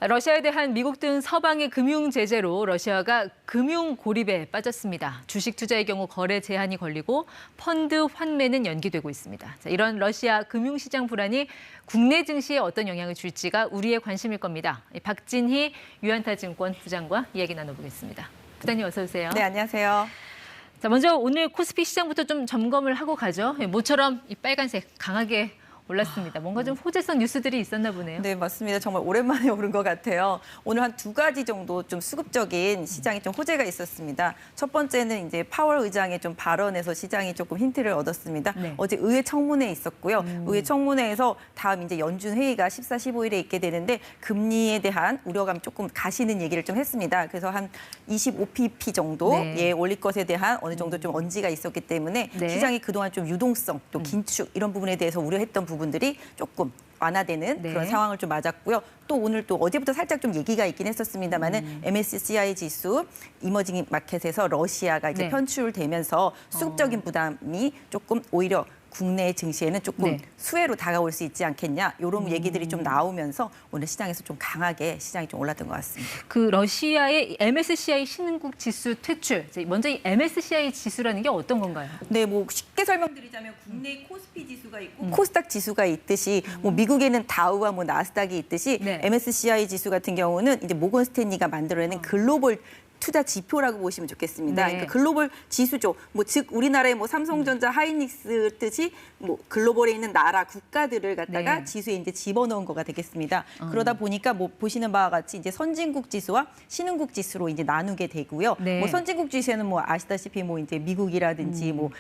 러시아에 대한 미국 등 서방의 금융 제재로 러시아가 금융 고립에 빠졌습니다. 주식 투자의 경우 거래 제한이 걸리고 펀드 환매는 연기되고 있습니다. 이런 러시아 금융시장 불안이 국내 증시에 어떤 영향을 줄지가 우리의 관심일 겁니다. 박진희 유한타증권 부장과 이야기 나눠보겠습니다. 부장님 어서 오세요. 네, 안녕하세요. 자, 먼저 오늘 코스피 시장부터 좀 점검을 하고 가죠. 모처럼 이 빨간색 강하게 올랐습니다. 뭔가 좀 호재성 뉴스들이 있었나 보네요. 네, 맞습니다. 정말 오랜만에 오른 것 같아요. 오늘 한 두 가지 정도 좀 수급적인 시장이 좀 호재가 있었습니다. 첫 번째는 이제 파월 의장의 좀 발언에서 시장이 조금 힌트를 얻었습니다. 네. 어제 의회 청문회 있었고요. 의회 청문회에서 다음 이제 연준 회의가 14, 15일에 있게 되는데 금리에 대한 우려감이 조금 가시는 얘기를 좀 했습니다. 그래서 한 25pp 정도 네. 예, 올릴 것에 대한 어느 정도 좀 언지가 있었기 때문에 네. 시장이 그동안 좀 유동성, 또 긴축 이런 부분에 대해서 우려했던 부분들이 조금 완화되는 네. 그런 상황을 좀 맞았고요. 또 오늘 또 어제부터 살짝 좀 얘기가 있긴 했었습니다만은 MSCI 지수 이머징 마켓에서 러시아가 이제 네. 편출되면서 수급적인 부담이 조금 오히려 국내 증시에는 조금 네. 수혜로 다가올 수 있지 않겠냐 이런 얘기들이 좀 나오면서 오늘 시장에서 좀 강하게 시장이 좀 올랐던 것 같습니다. 그 러시아의 MSCI 신흥국 지수 퇴출. 먼저 이 MSCI 지수라는 게 어떤 건가요? 네, 뭐 쉽게 설명드리자면 국내 코스피 지수가 있고 코스닥 지수가 있듯이 뭐 미국에는 다우와 뭐 나스닥이 있듯이 네. MSCI 지수 같은 경우는 이제 모건 스탠리가 만들어내는 글로벌 투자 지표라고 보시면 좋겠습니다. 네. 그러니까 글로벌 지수죠. 뭐 즉 우리나라의 뭐 삼성전자, 하이닉스 뜻이 뭐 글로벌에 있는 나라 국가들을 갖다가 네. 지수에 이제 집어넣은 거가 되겠습니다. 그러다 보니까 뭐 보시는 바와 같이 이제 선진국 지수와 신흥국 지수로 이제 나누게 되고요. 네. 뭐 선진국 지수에는 뭐 아시다시피 뭐 이제 미국이라든지 뭐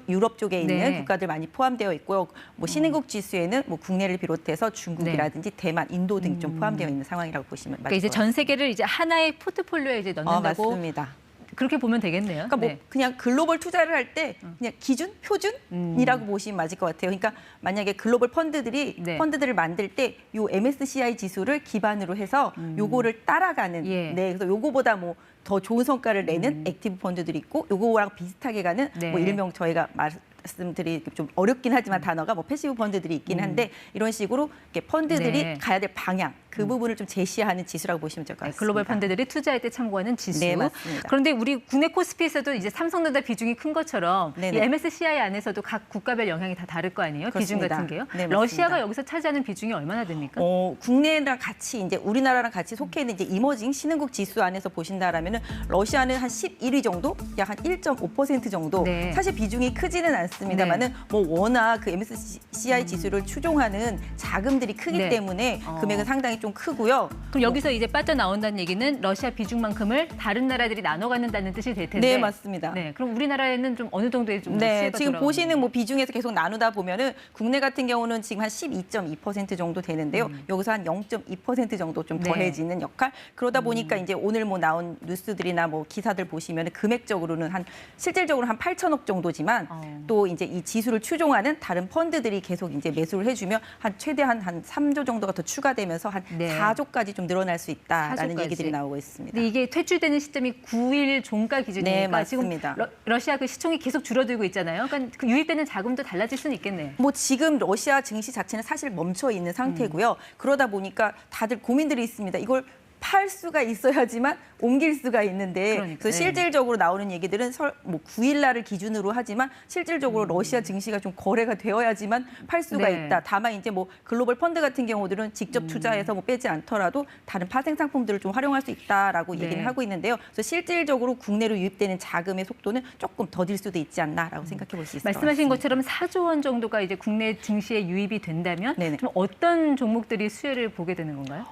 유럽 쪽에 있는 네. 국가들 많이 포함되어 있고요. 뭐 신흥국 지수에는 뭐 국내를 비롯해서 중국이라든지 대만, 인도 등이 좀 포함되어 있는 상황이라고 보시면 맞을 그러니까 이제 것 같습니다. 전 세계를 이제 하나의 포트폴리오에 이제 넣는다고 맞습니다. 그렇게 보면 되겠네요. 그러니까 뭐 네. 그냥 글로벌 투자를 할 때 그냥 기준, 표준이라고 보시면 맞을 것 같아요. 그러니까 만약에 글로벌 펀드들이 네. 펀드들을 만들 때 요 MSCI 지수를 기반으로 해서 요거를 따라가는 예. 네, 그래서 요거보다 뭐 더 좋은 성과를 내는 액티브 펀드들이 있고 요거랑 비슷하게 가는 네. 뭐 일명 저희가 말씀드리기 좀 어렵긴 하지만 단어가 뭐 패시브 펀드들이 있긴 한데 이런 식으로 이렇게 펀드들이 네. 가야 될 방향 그 부분을 좀 제시하는 지수라고 보시면 될 것 같습니다. 글로벌 펀드들이 투자할 때 참고하는 지수. 네, 맞습니다. 그런데 우리 국내 코스피에서도 이제 삼성전자 비중이 큰 것처럼 이 네네. MSCI 안에서도 각 국가별 영향이 다 다를 거 아니에요? 기준 그렇습니다. 같은 게요. 네, 맞습니다. 러시아가 여기서 차지하는 비중이 얼마나 됩니까? 국내랑 같이 이제 우리나라랑 같이 속해 있는 이제 이머징 신흥국 지수 안에서 보신다라면은 러시아는 한 11위 정도, 약 한 1.5% 정도. 네. 사실 비중이 크지는 않습니다만은 뭐 워낙 그 MSCI 지수를 추종하는 자금들이 크기 네. 때문에 금액은 상당히 좀 크고요. 그럼 여기서 이제 빠져나온다는 얘기는 러시아 비중만큼을 다른 나라들이 나눠 갖는다는 뜻이 될 텐데. 네, 맞습니다. 네, 그럼 우리나라에는 좀 어느 정도의 좀 네, 수혜가 지금 돌아오는 보시는 뭐 비중에서 계속 나누다 보면은 국내 같은 경우는 지금 한 12.2% 정도 되는데요. 여기서 한 0.2% 정도 좀 네. 더해지는 역할. 그러다 보니까 이제 오늘 뭐 나온 뉴스들이나 뭐 기사들 보시면 금액적으로는 실질적으로 한 8천억 정도지만 또 이제 이 지수를 추종하는 다른 펀드들이 계속 이제 매수를 해주면 최대한 한 3조 정도가 더 추가되면서 한 네. 4조까지 좀 늘어날 수 있다라는 4조까지. 얘기들이 나오고 있습니다. 근데 이게 퇴출되는 시점이 9일 종가 기준이니까 네, 맞습니다. 지금 러시아 그 시총이 계속 줄어들고 있잖아요. 그러니까 그 유입되는 자금도 달라질 수는 있겠네요. 뭐 지금 러시아 증시 자체는 사실 멈춰 있는 상태고요. 그러다 보니까 다들 고민들이 있습니다. 이걸 팔 수가 있어야지만 옮길 수가 있는데 그러니까, 그래서 실질적으로 나오는 얘기들은 뭐 9일 날을 기준으로 하지만 실질적으로 러시아 증시가 좀 거래가 되어야지만 팔 수가 네. 있다. 다만 이제 뭐 글로벌 펀드 같은 경우들은 직접 투자해서 뭐 빼지 않더라도 다른 파생 상품들을 좀 활용할 수 있다라고 네. 얘기를 하고 있는데요. 그래서 실질적으로 국내로 유입되는 자금의 속도는 조금 더딜 수도 있지 않나라고 생각해 볼 수 있을 것 말씀하신 같습니다. 것처럼 4조 원 정도가 이제 국내 증시에 유입이 된다면 네네. 좀 어떤 종목들이 수혜를 보게 되는 건가요?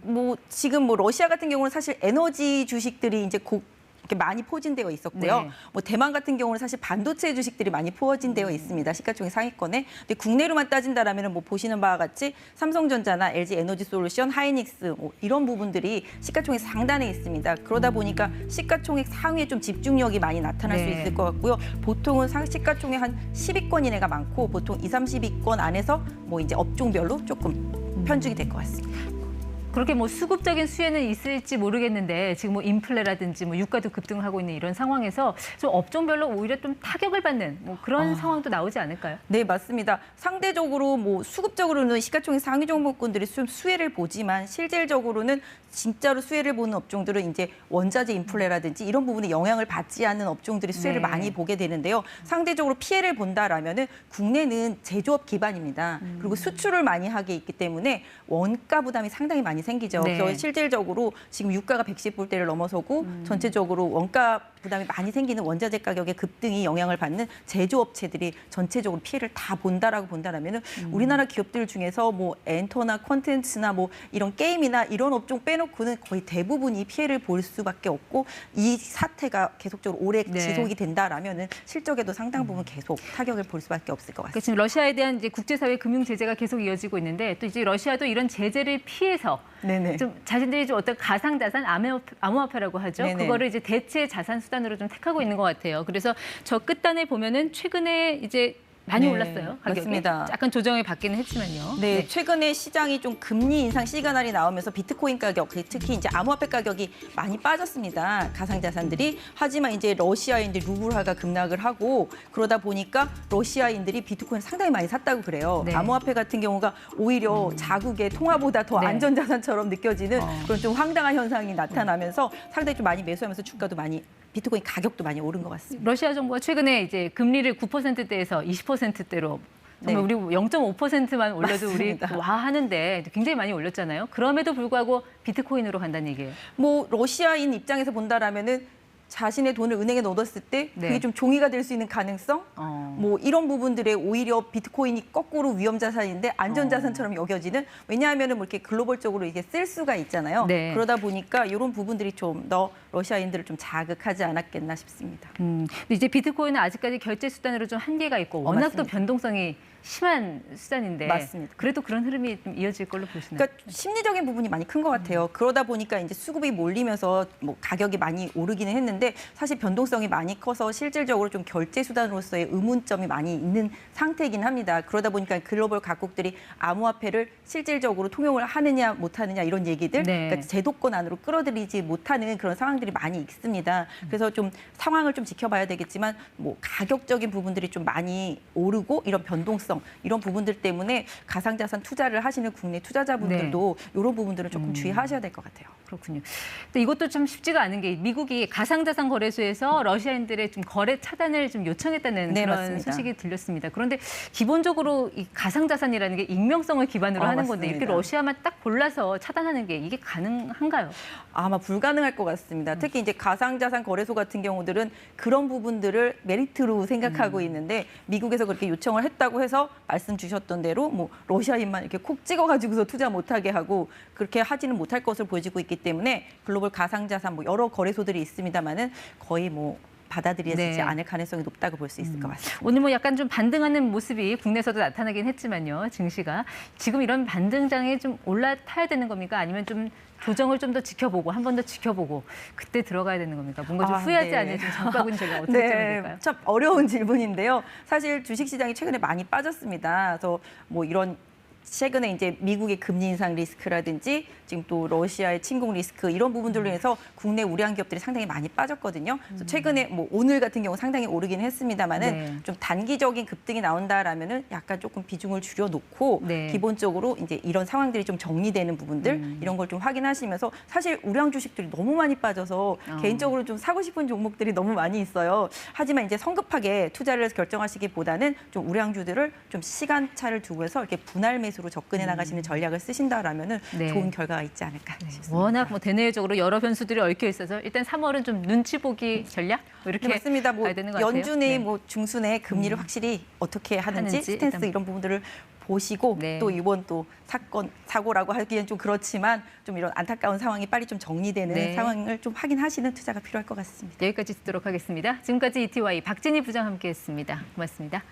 뭐 지금 뭐 러시아 같은 경우는 사실 에너지 주식들이 이제 이렇게 많이 포진되어 있었고요. 네. 뭐 대만 같은 경우는 사실 반도체 주식들이 많이 포진되어 있습니다. 시가총액 상위권에. 근데 국내로만 따진다라면 뭐 보시는 바와 같이 삼성전자나 LG 에너지솔루션, 하이닉스 뭐 이런 부분들이 시가총액 상단에 있습니다. 그러다 보니까 시가총액 상위에 좀 집중력이 많이 나타날 수 네. 있을 것 같고요. 보통은 시가총액 한 10위권 이내가 많고 보통 20, 30위권 안에서 뭐 이제 업종별로 조금 편중이 될 것 같습니다. 그렇게 뭐 수급적인 수혜는 있을지 모르겠는데 지금 뭐 인플레라든지 뭐 유가도 급등하고 있는 이런 상황에서 좀 업종별로 오히려 좀 타격을 받는 뭐 그런 상황도 나오지 않을까요? 네, 맞습니다. 상대적으로 뭐 수급적으로는 시가총액 상위 종목군들이 좀 수혜를 보지만 실질적으로는 진짜로 수혜를 보는 업종들은 이제 원자재 인플레라든지 이런 부분에 영향을 받지 않는 업종들이 수혜를 네. 많이 보게 되는데요. 상대적으로 피해를 본다라면은 국내는 제조업 기반입니다. 그리고 수출을 많이 하게 있기 때문에 원가 부담이 상당히 많이 생기죠. 네. 그래서 실질적으로 지금 유가가 110불대를 넘어서고 전체적으로 원가 부담이 많이 생기는 원자재 가격의 급등이 영향을 받는 제조업체들이 전체적으로 피해를 다 본다라고 본다라면은 우리나라 기업들 중에서 뭐 엔터나 콘텐츠나 뭐 이런 게임이나 이런 업종 빼놓고는 거의 대부분이 피해를 볼 수밖에 없고 이 사태가 계속적으로 오래 네. 지속이 된다라면은 실적에도 상당 부분 계속 타격을 볼 수밖에 없을 것 그러니까 같습니다. 지금 러시아에 대한 이제 국제사회 금융 제재가 계속 이어지고 있는데 또 이제 러시아도 이런 제재를 피해서 네네. 좀 자신들이 좀 어떤 가상자산 암호화폐라고 하죠. 네네. 그거를 이제 대체 자산 수단으로 좀 택하고 있는 것 같아요. 그래서 저 끝단에 보면은 최근에 이제 많이 네, 올랐어요. 가격이. 맞습니다. 약간 조정이 받기는 했지만요. 네, 최근에 시장이 좀 금리 인상 시그널이 나오면서 비트코인 가격, 특히 이제 암호화폐 가격이 많이 빠졌습니다. 가상자산들이. 하지만 이제 러시아인들 루블화가 급락을 하고 그러다 보니까 러시아인들이 비트코인 상당히 많이 샀다고 그래요. 네. 암호화폐 같은 경우가 오히려 자국의 통화보다 더 네. 안전자산처럼 느껴지는 그런 좀 황당한 현상이 나타나면서 상당히 좀 많이 매수하면서 주가도 많이 비트코인 가격도 많이 오른 것 같습니다. 러시아 정부가 최근에 이제 금리를 9%대에서 20%대로 정말 네. 우리 0.5%만 올려도 맞습니다. 우리 와 하는데 굉장히 많이 올렸잖아요. 그럼에도 불구하고 비트코인으로 간다는 얘기예요. 뭐 러시아인 입장에서 본다라면은 자신의 돈을 은행에 넣었을 때 그게 네. 좀 종이가 될 수 있는 가능성, 뭐 이런 부분들에 오히려 비트코인이 거꾸로 위험 자산인데 안전 자산처럼 여겨지는 왜냐하면은 뭐 이렇게 글로벌적으로 이게 쓸 수가 있잖아요. 네. 그러다 보니까 이런 부분들이 좀 더 러시아인들을 좀 자극하지 않았겠나 싶습니다. 근데 이제 비트코인은 아직까지 결제 수단으로 좀 한계가 있고 워낙 또 맞습니다. 변동성이 심한 수단인데 맞습니다. 그래도 그런 흐름이 좀 이어질 걸로 보시나요? 그러니까 심리적인 부분이 많이 큰 것 같아요. 그러다 보니까 이제 수급이 몰리면서 뭐 가격이 많이 오르기는 했는데 사실 변동성이 많이 커서 실질적으로 좀 결제 수단으로서의 의문점이 많이 있는 상태이긴 합니다. 그러다 보니까 글로벌 각국들이 암호화폐를 실질적으로 통용을 하느냐 못하느냐 이런 얘기들, 네. 그러니까 제도권 안으로 끌어들이지 못하는 그런 상황들이 많이 있습니다. 그래서 좀 상황을 좀 지켜봐야 되겠지만 뭐 가격적인 부분들이 좀 많이 오르고 이런 변동성 이런 부분들 때문에 가상자산 투자를 하시는 국내 투자자분들도 이런 부분들은 조금 주의하셔야 될 것 같아요. 그렇군요. 근데 이것도 좀 쉽지가 않은 게 미국이 가상자산 거래소에서 러시아인들의 좀 거래 차단을 좀 요청했다는 네, 그런 맞습니다. 소식이 들렸습니다. 그런데 기본적으로 이 가상자산이라는 게 익명성을 기반으로 하는 건데 이렇게 맞습니다. 러시아만 딱 골라서 차단하는 게 이게 가능한가요? 아마 불가능할 것 같습니다. 특히 이제 가상자산 거래소 같은 경우들은 그런 부분들을 메리트로 생각하고 있는데 미국에서 그렇게 요청을 했다고 해서 말씀 주셨던 대로 뭐 러시아인만 이렇게 콕 찍어가지고서 투자 못하게 하고 그렇게 하지는 못할 것으로 보여지고 있기 때문에 글로벌 가상자산 뭐 여러 거래소들이 있습니다만은 거의 뭐 받아들여지지 네. 않을 가능성이 높다고 볼 수 있을 것 같습니다. 오늘 뭐 약간 좀 반등하는 모습이 국내에서도 나타나긴 했지만요. 증시가 지금 이런 반등장에 좀 올라타야 되는 겁니까? 아니면 좀 조정을 좀 더 지켜보고 한 번 더 지켜보고 그때 들어가야 되는 겁니까? 뭔가 좀 후회하지 네. 않은 좀 장바구니 전략 어떻게 짜면 될까요? 참 어려운 질문인데요. 사실 주식시장이 최근에 많이 빠졌습니다. 그래서 뭐 이런 최근에 이제 미국의 금리 인상 리스크라든지 지금 또 러시아의 침공 리스크 이런 부분들로 해서 국내 우량 기업들이 상당히 많이 빠졌거든요. 그래서 최근에 뭐 오늘 같은 경우 상당히 오르긴 했습니다만은 네. 좀 단기적인 급등이 나온다라면은 약간 조금 비중을 줄여놓고 네. 기본적으로 이제 이런 상황들이 좀 정리되는 부분들 이런 걸 좀 확인하시면서 사실 우량 주식들이 너무 많이 빠져서 개인적으로 좀 사고 싶은 종목들이 너무 많이 있어요. 하지만 이제 성급하게 투자를 결정하시기보다는 좀 우량주들을 좀 시간차를 두고 해서 이렇게 분할 매수로 접근해 나가시는 전략을 쓰신다라면은 네. 좋은 결과가 있지 않을까 싶습니다. 워낙 뭐 대내적으로 여러 변수들이 얽혀 있어서 일단 3월은 좀 눈치 보기 전략 뭐 이렇게 네, 맞습니다. 뭐 가야 되는 것 같아요. 연준의 네. 뭐 중순에 금리를 확실히 어떻게 하는지 하는지 스탠스 일단 이런 부분들을 보시고 네. 또 이번 또 사고라고 하기엔 좀 그렇지만 좀 이런 안타까운 상황이 빨리 좀 정리되는 네. 상황을 좀 확인하시는 투자가 필요할 것 같습니다. 여기까지 듣도록 하겠습니다. 지금까지 ETY 박진희 부장 함께했습니다. 고맙습니다.